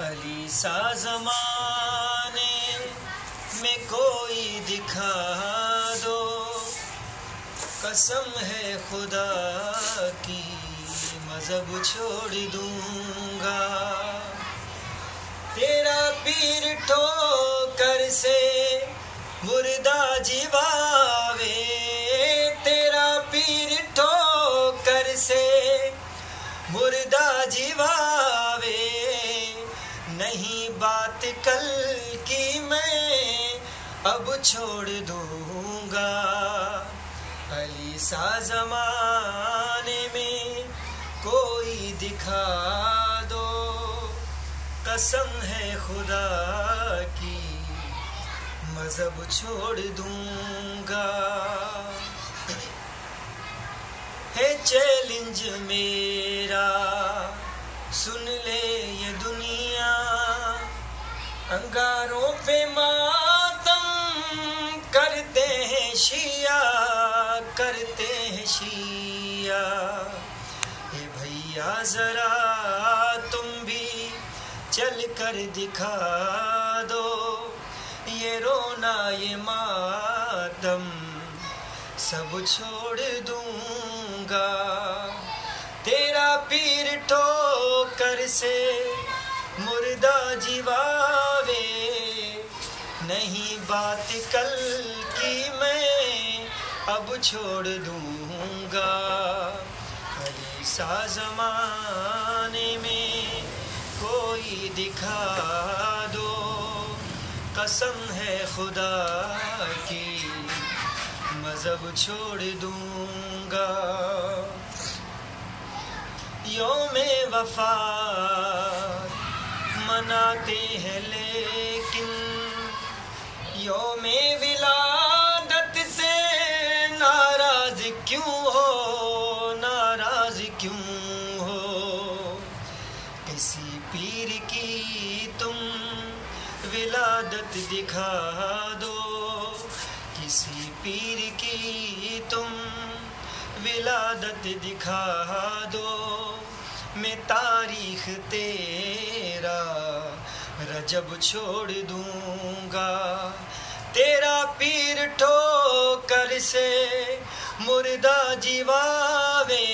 علی سا زمانے میں کوئی دکھا دو، قسم ہے خدا کی مذہب چھوڑ دوں گا۔ تیرا پیر ٹھوکر سے مردہ جیواوے، تیرا پیر ٹھوکر سے مردہ جیواوے، نہیں بات کل کی میں اب چھوڑ دوں گا۔ علی سا زمانے میں کوئی دکھا دو، قسم ہے خدا کی مذہب چھوڑ دوں گا۔ ہے چیلنج میرا سن لے یہ دنیا، انگاروں پہ ماتم کرتے ہیں شیعہ، کرتے ہیں شیعہ۔ اے بھیا ذرا تم بھی چل کر دکھا دو، یہ رونا یہ ماتم سب چھوڑ دوں گا۔ تیرا پیر ٹھوکر سے مردہ جیواوے، نہیں بات کل کی میں اب چھوڑ دوں گا۔ علی سا زمانے میں کوئی دکھا دو، قسم ہے خدا کی مذہب چھوڑ دوں گا۔ یوم وفات مناتے ہیں لیکن یوم ولادت سے ناراض کیوں ہو، ناراض کیوں ہو؟ کسی پیر کی تم ولادت دکھا دو، کسی پیر کی تم ولادت دکھا دو، میں تاریخ تیرا رجب چھوڑ دوں گا۔ تیرا پیر ٹھوکر سے مردہ جیواوے،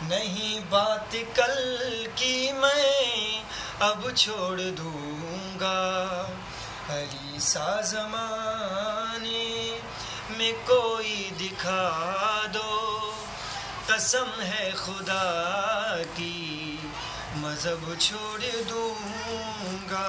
نہیں بات کل کی میں اب چھوڑ دوں گا۔ علی سا زمانے میں کوئی دکھا دو، قسم ہے خدا کی مذہب چھوڑ دوں گا۔